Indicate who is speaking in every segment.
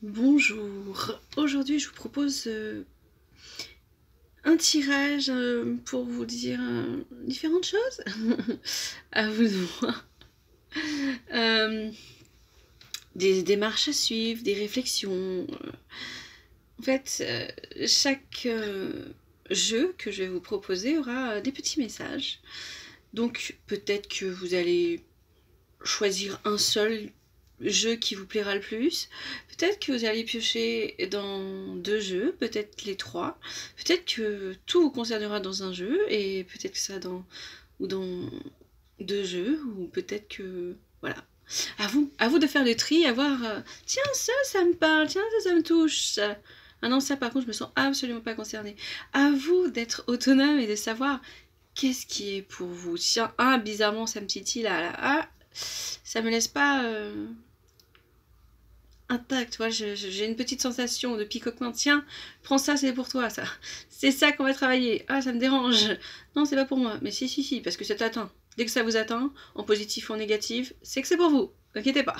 Speaker 1: Bonjour, aujourd'hui je vous propose un tirage pour vous dire différentes choses. À vous de voir. Des démarches à suivre, des réflexions. En fait, chaque jeu que je vais vous proposer aura des petits messages. Donc peut-être que vous allez choisir un seul jeu qui vous plaira le plus. Peut-être que vous allez piocher dans 2 jeux, peut-être les 3. Peut-être que tout vous concernera dans un jeu et peut-être que ça dans 2 jeux ou peut-être que voilà. À vous de faire le tri, à voir tiens ça me parle, tiens ça me touche. Ah non ça par contre je me sens absolument pas concernée. À vous d'être autonome et de savoir qu'est-ce qui est pour vous. Tiens, bizarrement ça me titille là, ça me laisse pas intact, tu vois, j'ai une petite sensation de picotement. Tiens, prends ça, c'est pour toi, ça. C'est ça qu'on va travailler. Ah, ça me dérange. Non, c'est pas pour moi. Mais si, parce que ça t'atteint. Dès que ça vous atteint, en positif ou en négatif, c'est que c'est pour vous. N'inquiétez pas.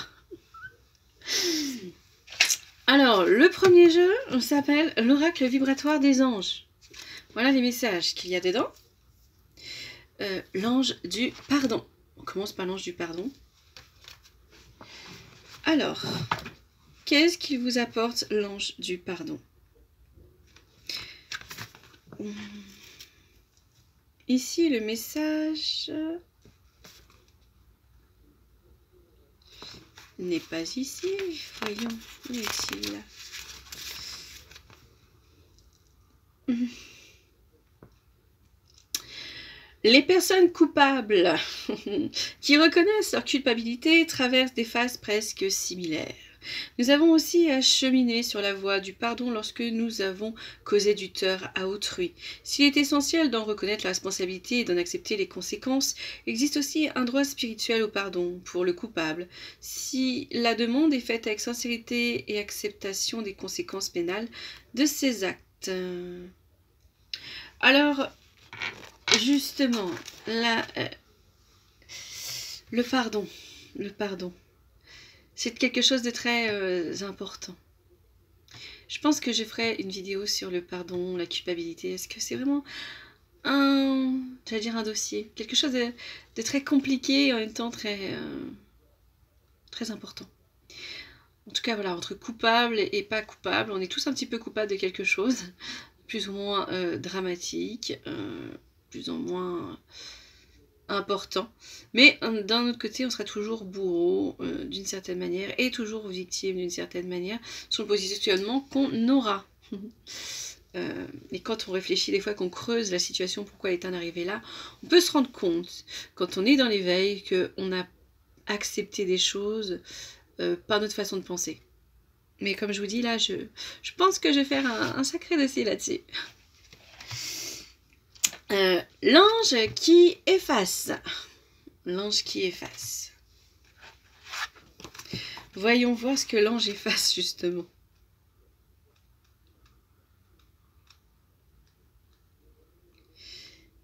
Speaker 1: Alors, le premier jeu s'appelle l'oracle vibratoire des anges. Voilà les messages qu'il y a dedans. L'ange du pardon. On commence par l'ange du pardon. Alors, qu'est-ce qu'il vous apporte l'ange du pardon? Ici, le message n'est pas ici. Voyons, où est-il? Les personnes coupables qui reconnaissent leur culpabilité traversent des phases presque similaires. Nous avons aussi à cheminer sur la voie du pardon lorsque nous avons causé du tort à autrui. S'il est essentiel d'en reconnaître la responsabilité et d'en accepter les conséquences, il existe aussi un droit spirituel au pardon pour le coupable. Si la demande est faite avec sincérité et acceptation des conséquences pénales de ses actes. Alors, justement, le pardon. C'est quelque chose de très important. Je pense que je ferai une vidéo sur le pardon, la culpabilité. Est-ce que c'est vraiment un dossier, quelque chose de très compliqué et en même temps très important. En tout cas, voilà, entre coupable et pas coupable, on est tous un petit peu coupables de quelque chose, plus ou moins dramatique, plus ou moins important. Mais d'un autre côté, on sera toujours bourreau d'une certaine manière et toujours victime d'une certaine manière sur le positionnement qu'on aura. Et quand on réfléchit des fois, qu'on creuse la situation, pourquoi elle est en arrivée là, on peut se rendre compte, quand on est dans l'éveil, qu'on a accepté des choses par notre façon de penser. Mais comme je vous dis là, je pense que je vais faire un sacré dossier là-dessus. L'ange qui efface. L'ange qui efface. Voyons voir ce que l'ange efface justement.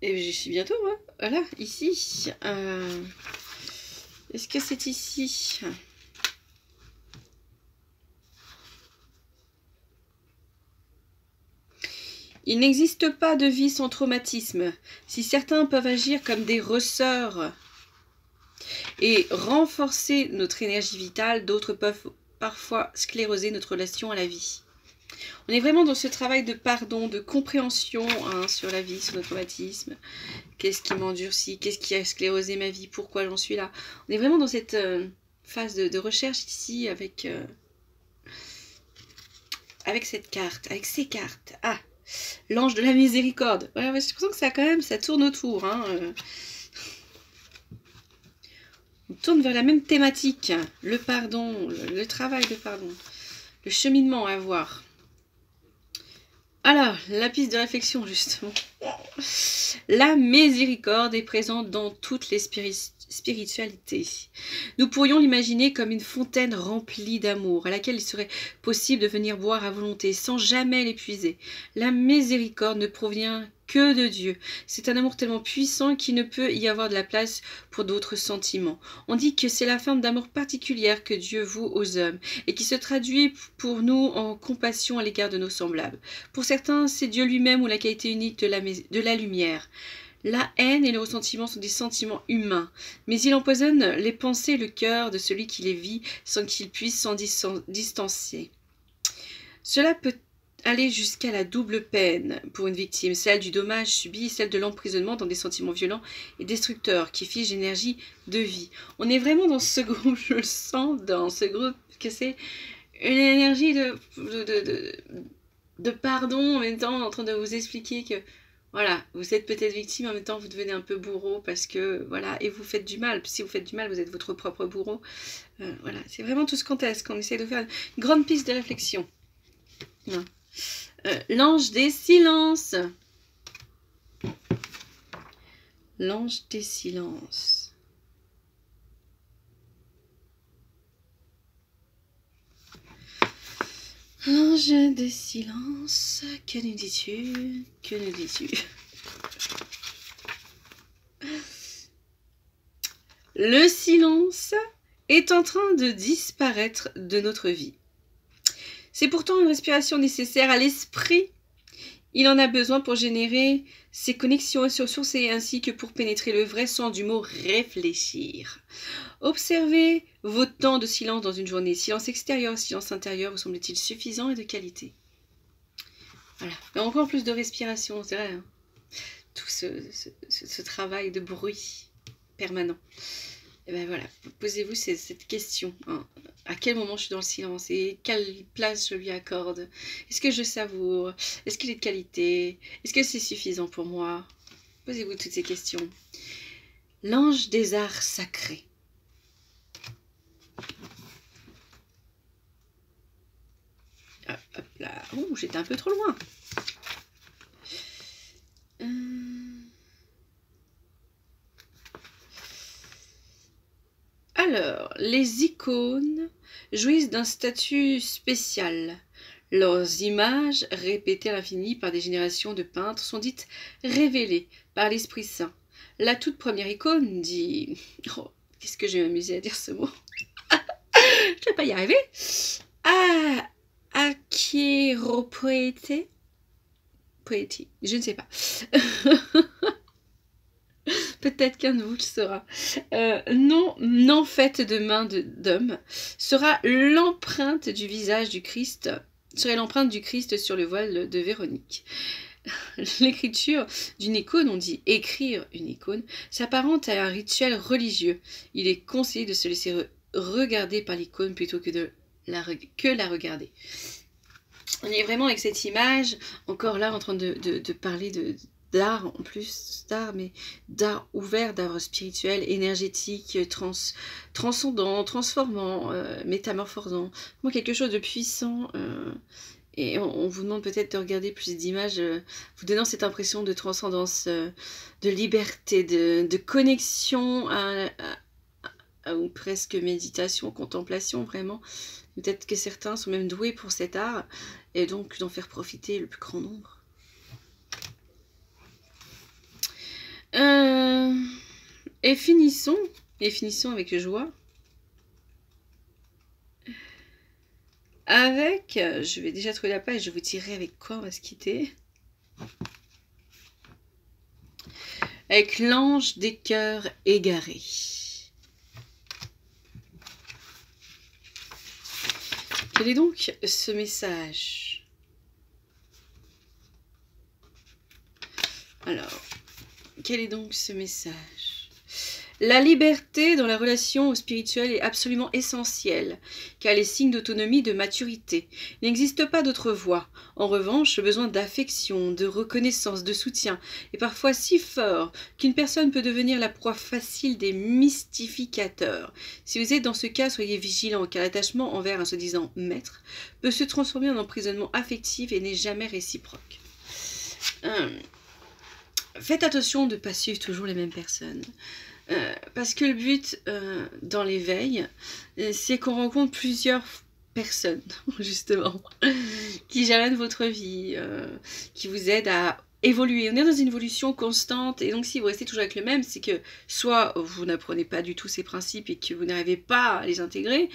Speaker 1: Et j'y suis bientôt, moi. Voilà, ici. Est-ce que c'est ici? Il n'existe pas de vie sans traumatisme. Si certains peuvent agir comme des ressorts et renforcer notre énergie vitale, d'autres peuvent parfois scléroser notre relation à la vie. On est vraiment dans ce travail de pardon, de compréhension sur la vie, sur notre traumatisme. Qu'est-ce qui m'endurcit? Qu'est-ce qui a sclérosé ma vie? Pourquoi j'en suis là? On est vraiment dans cette phase de recherche ici avec cette carte, avec ces cartes. Ah, l'ange de la miséricorde. Ouais, j'ai l'impression que ça quand même, ça tourne autour. On tourne vers la même thématique. Le pardon, le travail de pardon. Le cheminement à avoir. Alors, la piste de réflexion, justement. La miséricorde est présente dans toutes les spiritualité. Nous pourrions l'imaginer comme une fontaine remplie d'amour, à laquelle il serait possible de venir boire à volonté, sans jamais l'épuiser. La miséricorde ne provient que de Dieu. C'est un amour tellement puissant qu'il ne peut y avoir de la place pour d'autres sentiments. On dit que c'est la forme d'amour particulière que Dieu voue aux hommes, et qui se traduit pour nous en compassion à l'égard de nos semblables. Pour certains, c'est Dieu lui-même ou la qualité unique de la lumière. La haine et le ressentiment sont des sentiments humains, mais il empoisonne les pensées et le cœur de celui qui les vit sans qu'il puisse s'en distancier. Cela peut aller jusqu'à la double peine pour une victime, celle du dommage subi, celle de l'emprisonnement dans des sentiments violents et destructeurs qui figent l'énergie de vie. On est vraiment dans ce groupe, je le sens dans ce groupe, que c'est une énergie de pardon, en même temps en train de vous expliquer que voilà, vous êtes peut-être victime, en même temps vous devenez un peu bourreau parce que, voilà, et vous faites du mal. Si vous faites du mal, vous êtes votre propre bourreau. Voilà, c'est vraiment tout ce qu'on teste, qu'on essaie de faire une grande piste de réflexion. L'ange des silences. L'ange des silences. L'ange des silences, que nous dis-tu? Que nous dis-tu? Le silence est en train de disparaître de notre vie. C'est pourtant une respiration nécessaire à l'esprit. Il en a besoin pour générer ses connexions et se ressourcer, ainsi que pour pénétrer le vrai sens du mot réfléchir. Observez vos temps de silence dans une journée. Silence extérieur, silence intérieur, vous semble-t-il suffisant et de qualité? Voilà. Et encore plus de respiration, c'est vrai. Hein, tout ce travail de bruit permanent. Et ben voilà, posez-vous cette question. Hein. À quel moment je suis dans le silence et quelle place je lui accorde? Est-ce que je savoure? Est-ce qu'il est de qualité? Est-ce que c'est suffisant pour moi? Posez-vous toutes ces questions. L'ange des arts sacrés. Hop là. Ouh, j'étais un peu trop loin. Alors, les icônes jouissent d'un statut spécial. Leurs images, répétées à l'infini par des générations de peintres, sont dites révélées par l'Esprit Saint. La toute première icône dit... Oh, qu'est-ce que je vais m'amuser à dire ce mot? Je ne vais pas y arriver. Achyropoété. Poétie, je ne sais pas. Peut-être qu'un de vous le saura. Non faite de main d'homme sera l'empreinte du visage du Christ, serait l'empreinte du Christ sur le voile de Véronique. L'écriture d'une icône, on dit écrire une icône, s'apparente à un rituel religieux. Il est conseillé de se laisser regarder par l'icône plutôt que la regarder. On est vraiment avec cette image, encore là en train de parler d'art, en plus d'art, mais d'art ouvert, d'art spirituel, énergétique, transcendant, transformant, métamorphosant. Moi, quelque chose de puissant. Et on vous demande peut-être de regarder plus d'images, vous donnant cette impression de transcendance, de liberté, de connexion ou presque méditation, contemplation, vraiment. Peut-être que certains sont même doués pour cet art, et donc d'en faire profiter le plus grand nombre. Et finissons avec joie. Je vais déjà trouver la page, je vous dirai avec quoi on va se quitter. Avec l'ange des cœurs égarés. Quel est donc ce message? Alors, quel est donc ce message? La liberté dans la relation spirituelle est absolument essentielle, car elle est signe d'autonomie, de maturité. Il n'existe pas d'autre voie. En revanche, le besoin d'affection, de reconnaissance, de soutien est parfois si fort qu'une personne peut devenir la proie facile des mystificateurs. Si vous êtes dans ce cas, soyez vigilant, car l'attachement envers un soi-disant maître peut se transformer en emprisonnement affectif et n'est jamais réciproque. Faites attention de ne pas suivre toujours les mêmes personnes. Parce que le but dans l'éveil, c'est qu'on rencontre plusieurs personnes, justement, qui jalonnent votre vie, qui vous aident à évoluer. On est dans une évolution constante, et donc si vous restez toujours avec le même, c'est que soit vous n'apprenez pas du tout ces principes et que vous n'arrivez pas à les intégrer,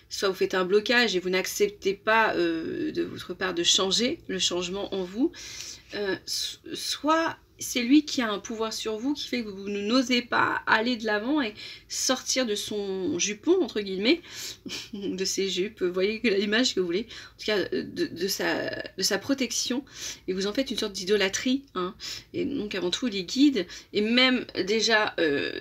Speaker 1: soit vous faites un blocage et vous n'acceptez pas de votre part de changer, le changement en vous, soit c'est lui qui a un pouvoir sur vous qui fait que vous n'osez pas aller de l'avant et sortir de son jupon, entre guillemets, de ses jupes, vous voyez que l'image que vous voulez, en tout cas de sa protection, et vous en faites une sorte d'idolâtrie, hein. Et donc avant tout les guides, et même déjà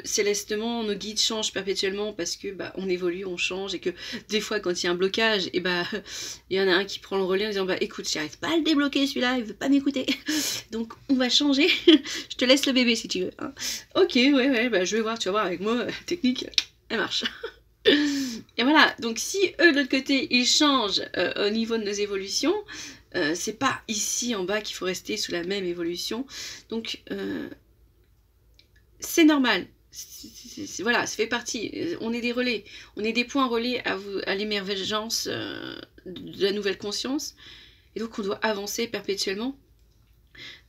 Speaker 1: célestement, nos guides changent perpétuellement parce que bah, on évolue, on change, et que des fois quand il y a un blocage, et bah il y en a un qui prend le relais en disant bah écoute, j'arrive pas à le débloquer celui-là, il veut pas m'écouter, donc on va changer. Je te laisse le bébé si tu veux, hein. Ok, ouais, bah je vais voir, tu vas voir avec moi, technique, elle marche. Et voilà, donc si eux de l'autre côté ils changent au niveau de nos évolutions, c'est pas ici en bas qu'il faut rester sous la même évolution. Donc c'est normal. Voilà, ça fait partie. On est des relais, on est des points relais à l'émergence de la nouvelle conscience. Et donc on doit avancer perpétuellement.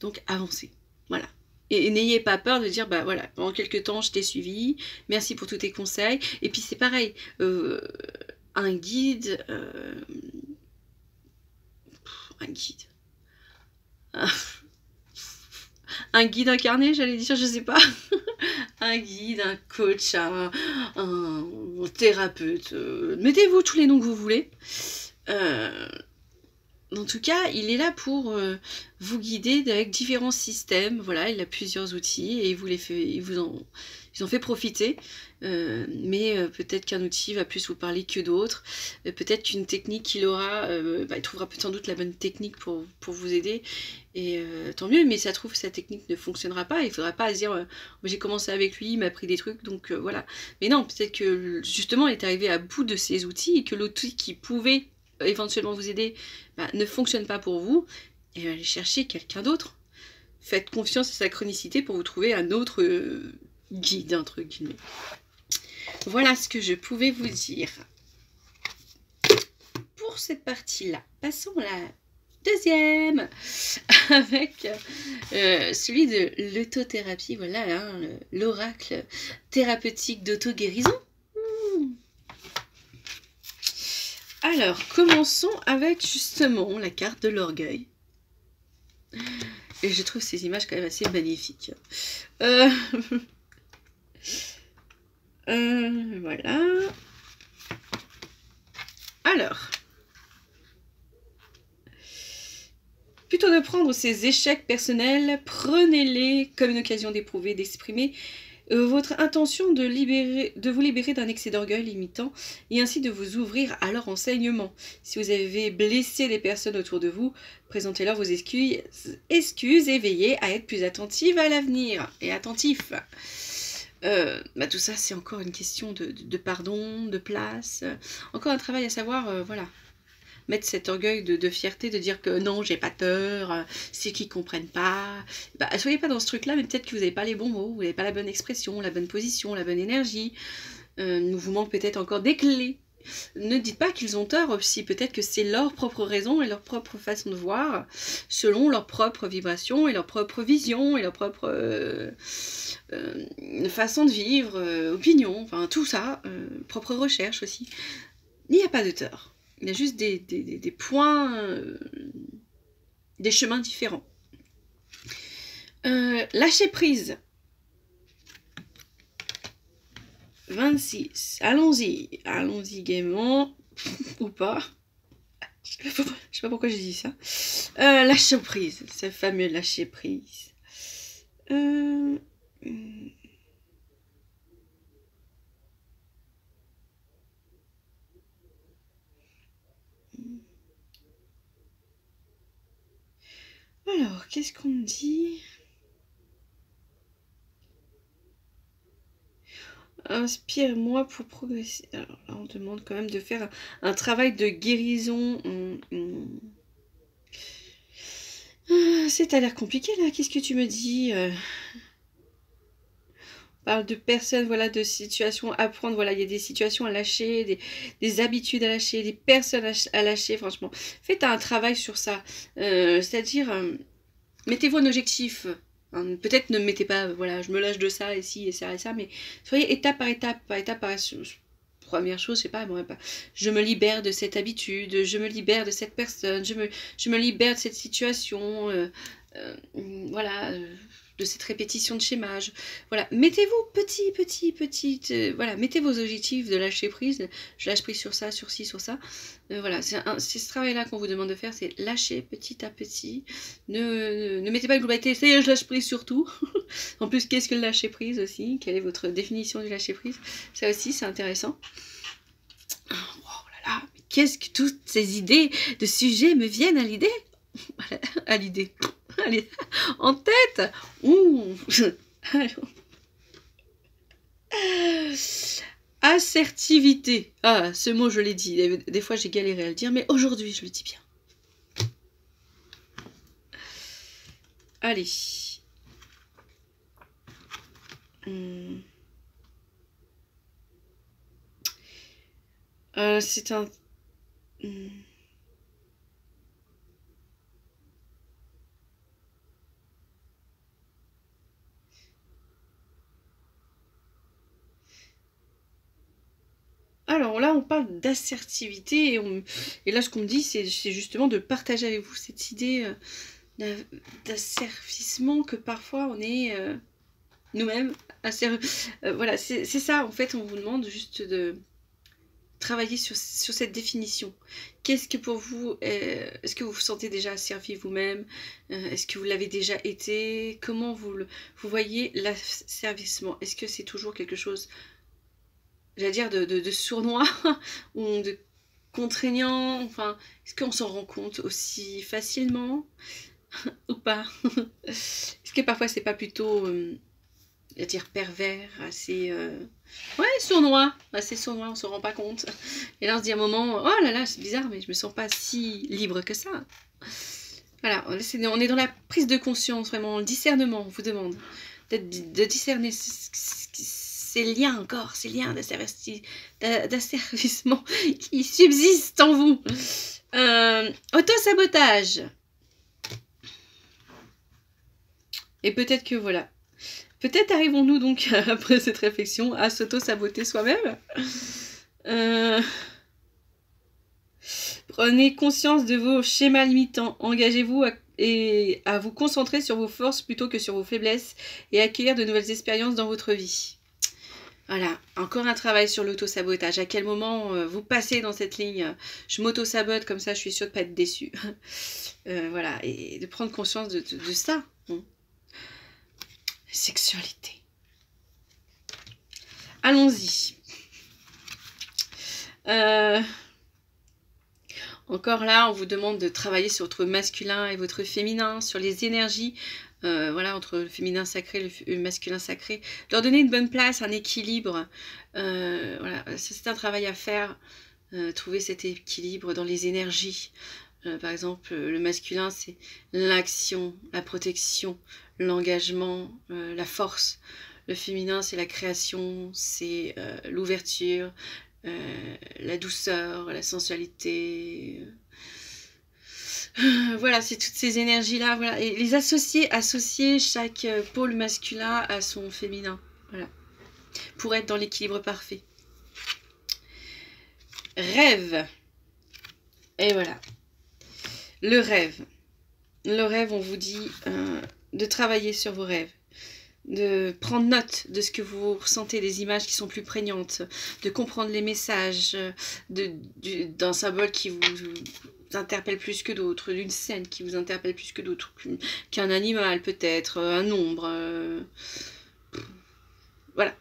Speaker 1: Donc avancer. Voilà. Et n'ayez pas peur de dire, bah voilà, pendant quelques temps je t'ai suivi, merci pour tous tes conseils. Et puis c'est pareil, un guide, un guide incarné, j'allais dire, je sais pas, un guide, un coach, un thérapeute, mettez-vous tous les noms que vous voulez. En tout cas, il est là pour vous guider avec différents systèmes. Voilà, il a plusieurs outils et il vous en fait profiter. Mais peut-être qu'un outil va plus vous parler que d'autres. Peut-être qu'une technique qu'il aura, il trouvera sans doute la bonne technique pour vous aider. Et tant mieux, mais ça trouve sa technique ne fonctionnera pas. Il ne faudra pas se dire j'ai commencé avec lui, il m'a appris des trucs, donc voilà. Mais non, peut-être que justement, il est arrivé à bout de ses outils et que l'outil qui pouvait éventuellement vous aider ne fonctionne pas pour vous, et allez chercher quelqu'un d'autre. Faites confiance à sa chronicité pour vous trouver un autre guide, entre guillemets. Voilà ce que je pouvais vous dire pour cette partie-là. Passons à la deuxième, avec celui de l'autothérapie. Voilà, hein, l'oracle thérapeutique d'auto-guérison. Alors, commençons avec justement la carte de l'orgueil. Et je trouve ces images quand même assez magnifiques. Voilà. Alors, plutôt de prendre ces échecs personnels, prenez-les comme une occasion d'éprouver, d'exprimer votre intention de vous libérer d'un excès d'orgueil limitant et ainsi de vous ouvrir à leur enseignement. Si vous avez blessé les personnes autour de vous, présentez-leur vos excuses et veillez à être plus attentive à l'avenir et attentif. Tout ça, c'est encore une question de pardon, de place. Encore un travail à savoir, voilà. Mettre cet orgueil de fierté, de dire que non, j'ai pas tort, c'est qu'ils comprennent pas. Soyez pas dans ce truc-là, mais peut-être que vous n'avez pas les bons mots, vous n'avez pas la bonne expression, la bonne position, la bonne énergie. Il vous manque peut-être encore des clés. Ne dites pas qu'ils ont tort aussi, peut-être que c'est leur propre raison et leur propre façon de voir, selon leur propre vibration et leur propre vision et leur propre façon de vivre, opinion, enfin tout ça, propre recherche aussi. Il n'y a pas de tort. Il y a juste des points, des chemins différents. Lâcher prise. 26. Allons-y. Allons-y gaiement. Ou pas. Je sais pas pourquoi j'ai dit ça. Lâcher prise. Ce fameux lâcher prise. Alors, qu'est-ce qu'on me dit? Inspire-moi pour progresser. Alors là, on demande quand même de faire un travail de guérison. C'est à l'air compliqué là. Qu'est-ce que tu me dis? parle de personnes, voilà, de situations à prendre, voilà, il y a des situations à lâcher, des habitudes à lâcher, des personnes à lâcher, franchement. Faites un travail sur ça, c'est-à-dire, mettez-vous un objectif. Hein, peut-être ne mettez pas, voilà, je me lâche de ça, et ça, mais soyez étape par étape, première chose, je sais pas, moi, je me libère de cette habitude, je me libère de cette personne, je me libère de cette situation, voilà, de cette répétition de schéma. Voilà, mettez-vous voilà, mettez vos objectifs de lâcher prise. Je lâche prise sur ça, sur ci, sur ça. Voilà, c'est ce travail-là qu'on vous demande de faire, c'est lâcher petit à petit. Ne mettez pas une globalité, c'est je lâche prise sur tout. En plus, qu'est-ce que le lâcher prise aussi? Quelle est votre définition du lâcher prise? Ça aussi, c'est intéressant. Oh là là, mais qu'est-ce que toutes ces idées de sujets me viennent à l'idée? À l'idée. En tête. Ouh. Assertivité. Ah, ce mot, je l'ai dit. Des fois, j'ai galéré à le dire, mais aujourd'hui, je le dis bien. Allez. C'est un... Alors là, on parle d'assertivité et là, ce qu'on me dit, c'est justement de partager avec vous cette idée d'asservissement que parfois on est nous-mêmes. Voilà, c'est ça, en fait, on vous demande juste de travailler sur cette définition. Qu'est-ce que pour vous, est-ce que vous vous sentez déjà asservi vous-même? Est-ce que vous l'avez déjà été? Comment vous voyez l'asservissement? Est-ce que c'est toujours quelque chose, j'allais dire, de sournois ou de contraignant? Enfin, est-ce qu'on s'en rend compte aussi facilement ou pas? Est-ce que parfois c'est pas plutôt, à dire pervers, assez... ouais, sournois, assez sournois, on se rend pas compte. Et là on se dit à un moment, oh là là, c'est bizarre, mais je me sens pas si libre que ça. Voilà, on est dans la prise de conscience, vraiment, le discernement, on vous demande de discerner ces liens encore, ces liens d'asservissement qui subsistent en vous. Auto-sabotage. Et peut-être que voilà. Peut-être arrivons-nous donc, après cette réflexion, à s'auto-saboter soi-même. Prenez conscience de vos schémas limitants. Engagez-vous à vous concentrer sur vos forces plutôt que sur vos faiblesses et accueillir de nouvelles expériences dans votre vie. Voilà, encore un travail sur l'auto-sabotage. À quel moment vous passez dans cette ligne, je m'auto-sabote, comme ça je suis sûre de ne pas être déçue. Voilà, et de prendre conscience de ça. Sexualité. Allons-y. Encore là, on vous demande de travailler sur votre masculin et votre féminin, sur les énergies, voilà, entre le féminin sacré et le masculin sacré. Leur donner une bonne place, un équilibre. Voilà, c'est un travail à faire, trouver cet équilibre dans les énergies. Par exemple, le masculin, c'est l'action, la protection, l'engagement, la force. Le féminin, c'est la création, c'est l'ouverture, la douceur, la sensualité. Voilà, c'est toutes ces énergies-là. Voilà. Et les associer chaque pôle masculin à son féminin. Voilà. Pour être dans l'équilibre parfait. Rêve. Et voilà. Le rêve. Le rêve, on vous dit de travailler sur vos rêves. De prendre note de ce que vous ressentez, des images qui sont plus prégnantes, de comprendre les messages d'un symbole qui vous interpelle plus que d'autres, d'une scène qui vous interpelle plus que d'autres, qu'un animal peut-être, un nombre. Voilà.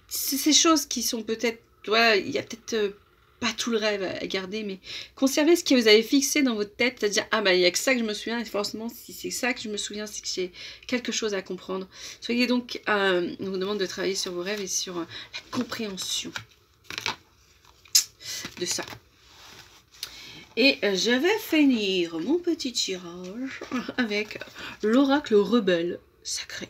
Speaker 1: C'est ces choses qui sont peut-être... Voilà, il y a peut-être... pas tout le rêve à garder, mais conservez ce que vous avez fixé dans votre tête, c'est-à-dire, ah bah il n'y a que ça que je me souviens, et forcément, si c'est ça que je me souviens, c'est que j'ai quelque chose à comprendre. Soyez donc, on vous demande de travailler sur vos rêves et sur la compréhension de ça. Et je vais finir mon petit tirage avec l'oracle rebelle sacré.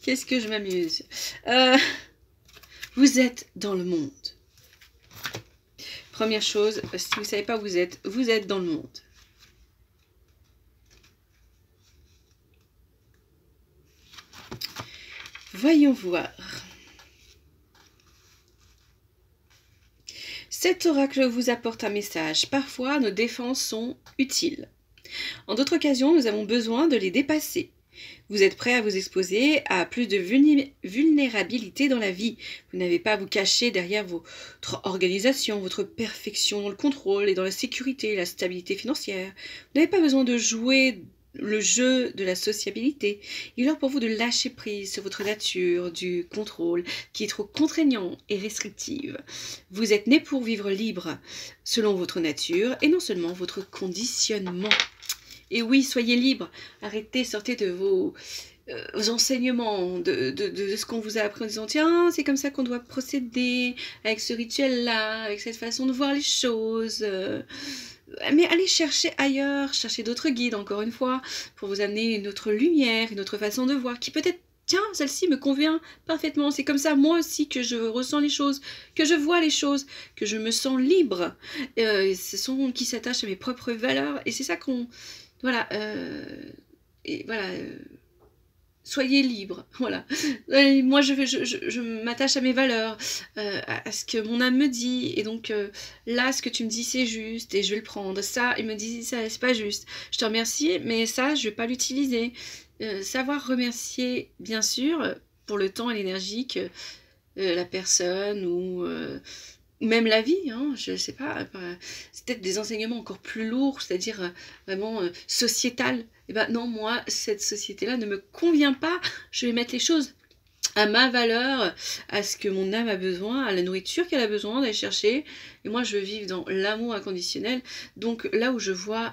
Speaker 1: Qu'est-ce que je m'amuse. Vous êtes dans le monde. Première chose, si vous ne savez pas où vous êtes dans le monde. Voyons voir. Cet oracle vous apporte un message. Parfois, nos défenses sont utiles. En d'autres occasions, nous avons besoin de les dépasser. Vous êtes prêt à vous exposer à plus de vulnérabilité dans la vie. Vous n'avez pas à vous cacher derrière votre organisation, votre perfection dans le contrôle et dans la sécurité, la stabilité financière. Vous n'avez pas besoin de jouer le jeu de la sociabilité. Il est l'heure pour vous de lâcher prise sur votre nature du contrôle qui est trop contraignant et restrictive. Vous êtes né pour vivre libre selon votre nature et non seulement votre conditionnement. Et oui, soyez libre, arrêtez, sortez de vos enseignements, de ce qu'on vous a appris en disant tiens, c'est comme ça qu'on doit procéder, avec ce rituel-là, avec cette façon de voir les choses. Mais allez chercher ailleurs, chercher d'autres guides, encore une fois, pour vous amener une autre lumière, une autre façon de voir, qui peut-être, tiens, celle-ci me convient parfaitement, c'est comme ça moi aussi que je ressens les choses, que je vois les choses, que je me sens libre, ce sont qui s'attachent à mes propres valeurs, et c'est ça qu'on... Voilà, et voilà, soyez libre, voilà. Moi, je m'attache à mes valeurs, à ce que mon âme me dit, et donc là, ce que tu me dis, c'est juste, et je vais le prendre. Ça, il me dit, ça, c'est pas juste. Je te remercie, mais ça, je vais pas l'utiliser. Savoir remercier, bien sûr, pour le temps et l'énergie que la personne ou... même la vie, hein, je ne sais pas, c'est peut-être des enseignements encore plus lourds, c'est-à-dire vraiment sociétal. Et ben non, moi, cette société-là ne me convient pas. Je vais mettre les choses à ma valeur, à ce que mon âme a besoin, à la nourriture qu'elle a besoin d'aller chercher. Et moi, je veux vivre dans l'amour inconditionnel. Donc là où je vois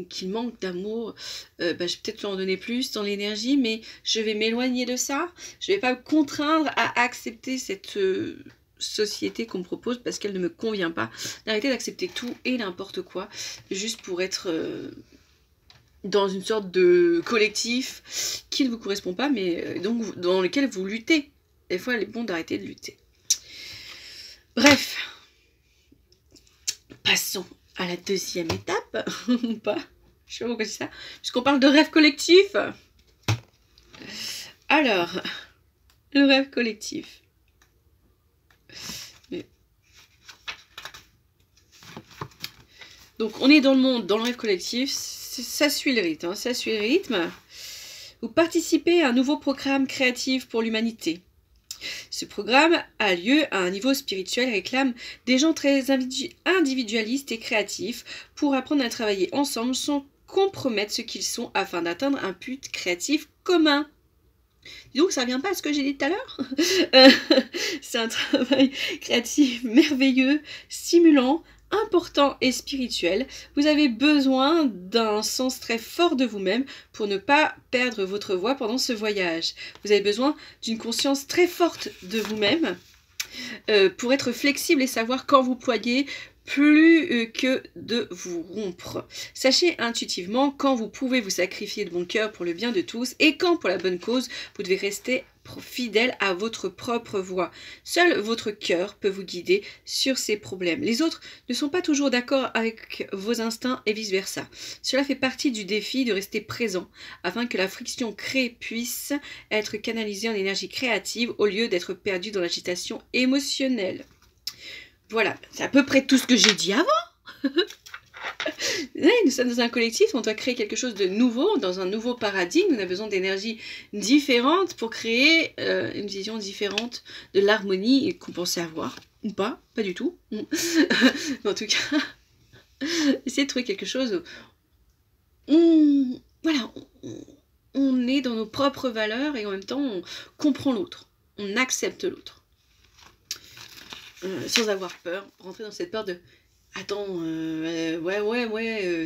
Speaker 1: qu'il manque d'amour, je vais peut-être lui en donner plus dans l'énergie, mais je vais m'éloigner de ça. Je ne vais pas me contraindre à accepter cette... société qu'on me propose parce qu'elle ne me convient pas, d'arrêter d'accepter tout et n'importe quoi juste pour être dans une sorte de collectif qui ne vous correspond pas mais donc dans lequel vous luttez. Des fois il est bon d'arrêter de lutter. Bref, passons à la deuxième étape ou pas, je sais pas pourquoi c'est ça, puisqu'on parle de rêve collectif. Alors, le rêve collectif. Donc on est dans le monde, dans le rêve collectif, ça suit le rythme, hein, ça suit le rythme. Vous participez à un nouveau programme créatif pour l'humanité. Ce programme a lieu à un niveau spirituel et réclame des gens très individualistes et créatifs pour apprendre à travailler ensemble sans compromettre ce qu'ils sont afin d'atteindre un but créatif commun. Donc ça revient pas à ce que j'ai dit tout à l'heure. C'est un travail créatif merveilleux, stimulant, important et spirituel. Vous avez besoin d'un sens très fort de vous-même pour ne pas perdre votre voix pendant ce voyage. Vous avez besoin d'une conscience très forte de vous-même pour être flexible et savoir quand vous ployer plus que de vous rompre. Sachez intuitivement quand vous pouvez vous sacrifier de bon cœur pour le bien de tous et quand pour la bonne cause vous devez rester fidèle à votre propre voix. Seul votre cœur peut vous guider sur ces problèmes. Les autres ne sont pas toujours d'accord avec vos instincts et vice-versa. Cela fait partie du défi de rester présent afin que la friction créée puisse être canalisée en énergie créative au lieu d'être perdue dans l'agitation émotionnelle. Voilà, c'est à peu près tout ce que j'ai dit avant. Oui, nous sommes dans un collectif, on doit créer quelque chose de nouveau, dans un nouveau paradigme. On a besoin d'énergie différente pour créer une vision différente de l'harmonie qu'on pensait avoir. Ou pas, pas du tout. Mais en tout cas, essayer de trouver quelque chose où on est dans nos propres valeurs et en même temps on comprend l'autre, on accepte l'autre. Sans avoir peur, rentrer dans cette peur de attends,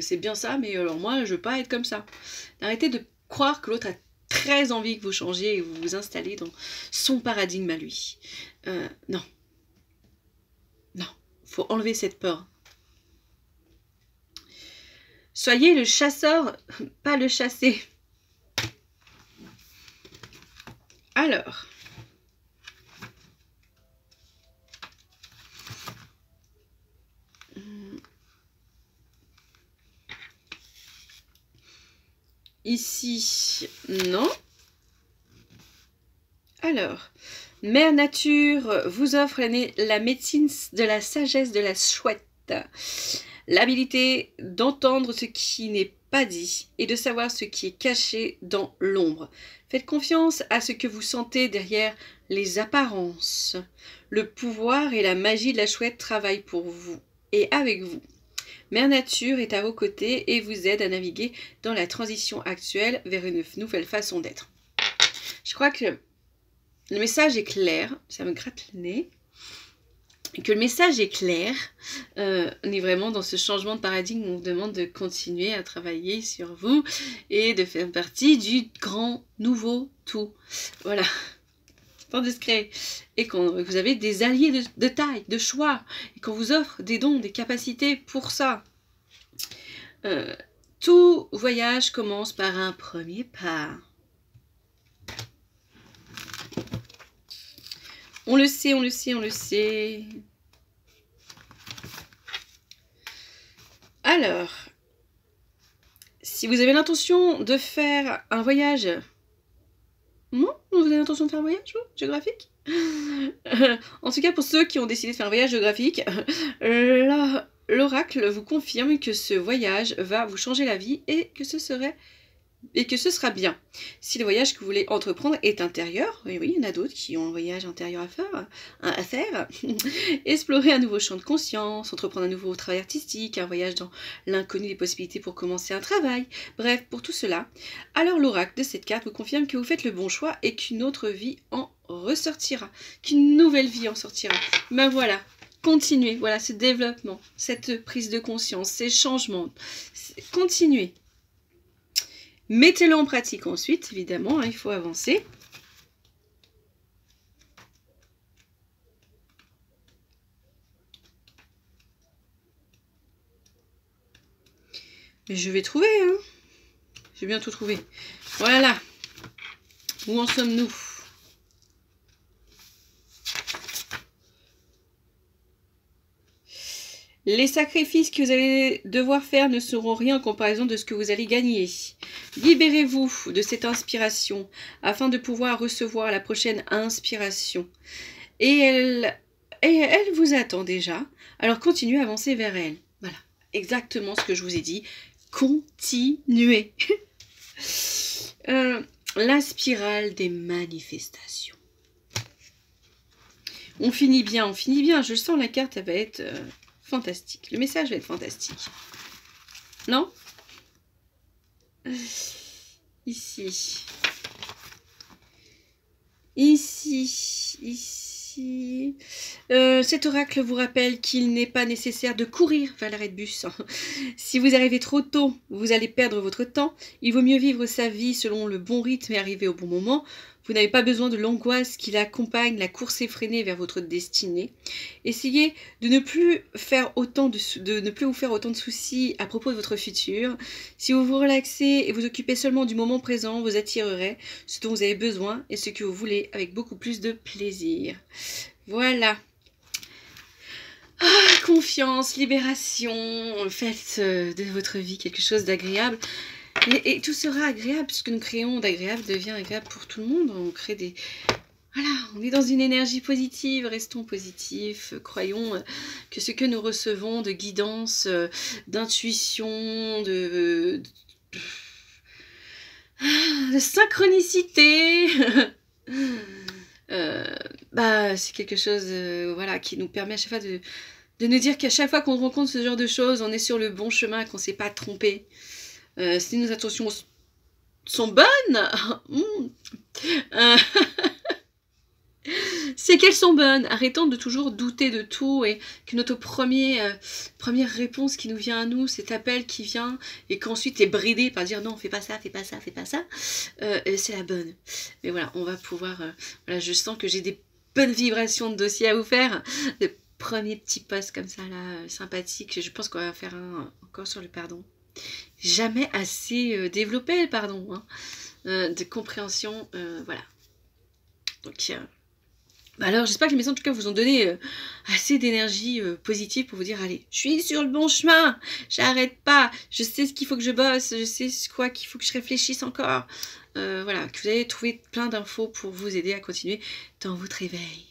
Speaker 1: c'est bien ça, mais alors moi je veux pas être comme ça. Arrêtez de croire que l'autre a très envie que vous changiez et que vous vous installez dans son paradigme à lui. Non, faut enlever cette peur. Soyez le chasseur, pas le chassé. Alors, ici, non. Alors, Mère Nature vous offre la médecine de la sagesse de la chouette. L'habilité d'entendre ce qui n'est pas dit et de savoir ce qui est caché dans l'ombre. Faites confiance à ce que vous sentez derrière les apparences. Le pouvoir et la magie de la chouette travaillent pour vous et avec vous. Mère Nature est à vos côtés et vous aide à naviguer dans la transition actuelle vers une nouvelle façon d'être. Je crois que le message est clair, ça me gratte le nez. Et que le message est clair, on est vraiment dans ce changement de paradigme où on vous demande de continuer à travailler sur vous et de faire partie du grand nouveau tout. Voilà, pas discret. Et que vous avez des alliés de taille, de choix, et qu'on vous offre des dons, des capacités pour ça. Tout voyage commence par un premier pas. On le sait, on le sait, on le sait. Alors, si vous avez l'intention de faire un voyage... Non, vous avez l'intention de faire un voyage, vous, géographique? En tout cas, pour ceux qui ont décidé de faire un voyage géographique, l'oracle vous confirme que ce voyage va vous changer la vie et que ce sera bien. Si le voyage que vous voulez entreprendre est intérieur, oui, il y en a d'autres qui ont un voyage intérieur à faire, explorer un nouveau champ de conscience, entreprendre un nouveau travail artistique, un voyage dans l'inconnu des possibilités pour commencer un travail, bref, pour tout cela, alors l'oracle de cette carte vous confirme que vous faites le bon choix et qu'une autre vie en ressortira, qu'une nouvelle vie en sortira. Ben voilà, continuez, voilà ce développement, cette prise de conscience, ces changements, continuez. Mettez-le en pratique ensuite, évidemment, hein, il faut avancer. Mais je vais trouver, hein. Je vais bien tout trouver. Voilà. Où en sommes-nous ? Les sacrifices que vous allez devoir faire ne seront rien en comparaison de ce que vous allez gagner. Libérez-vous de cette inspiration afin de pouvoir recevoir la prochaine inspiration. Et elle vous attend déjà. Alors continuez à avancer vers elle. Voilà, exactement ce que je vous ai dit. Continuez. La spirale des manifestations. On finit bien. Je sens la carte, elle va être... fantastique. Le message va être fantastique. Non? Ici. Cet oracle vous rappelle qu'il n'est pas nécessaire de courir vers l'arrêt de bus. Si vous arrivez trop tôt, vous allez perdre votre temps. Il vaut mieux vivre sa vie selon le bon rythme et arriver au bon moment. Vous n'avez pas besoin de l'angoisse qui l'accompagne, la course effrénée vers votre destinée. Essayez de ne plus faire autant ne plus vous faire autant de soucis à propos de votre futur. Si vous vous relaxez et vous occupez seulement du moment présent, vous attirerez ce dont vous avez besoin et ce que vous voulez avec beaucoup plus de plaisir. Voilà. Confiance, libération, faites de votre vie quelque chose d'agréable. Et tout sera agréable, puisque nous créons d'agréable devient agréable pour tout le monde. On crée des... Voilà, on est dans une énergie positive, restons positifs, croyons que ce que nous recevons de guidance, d'intuition, de synchronicité, c'est quelque chose voilà, qui nous permet à chaque fois de nous dire qu'à chaque fois qu'on rencontre ce genre de choses, on est sur le bon chemin, qu'on ne s'est pas trompé. Si nos intentions sont bonnes, c'est qu'elles sont bonnes. Arrêtons de toujours douter de tout et que notre première réponse qui nous vient à nous, cet appel qui vient et qu'ensuite est bridé par dire non, fais pas ça, fais pas ça, fais pas ça, c'est la bonne. Mais voilà, on va pouvoir... voilà, je sens que j'ai des bonnes vibrations de dossier à vous faire. Le premier petit post comme ça, là, sympathique. Je pense qu'on va faire un encore sur le pardon. Jamais assez développé, pardon, hein, de compréhension, voilà. Donc, alors j'espère que les maisons en tout cas vous ont donné assez d'énergie positive pour vous dire allez, je suis sur le bon chemin, j'arrête pas, je sais ce qu'il faut que je bosse, je sais quoi qu'il faut que je réfléchisse encore. Voilà, que vous avez trouvé plein d'infos pour vous aider à continuer dans votre éveil.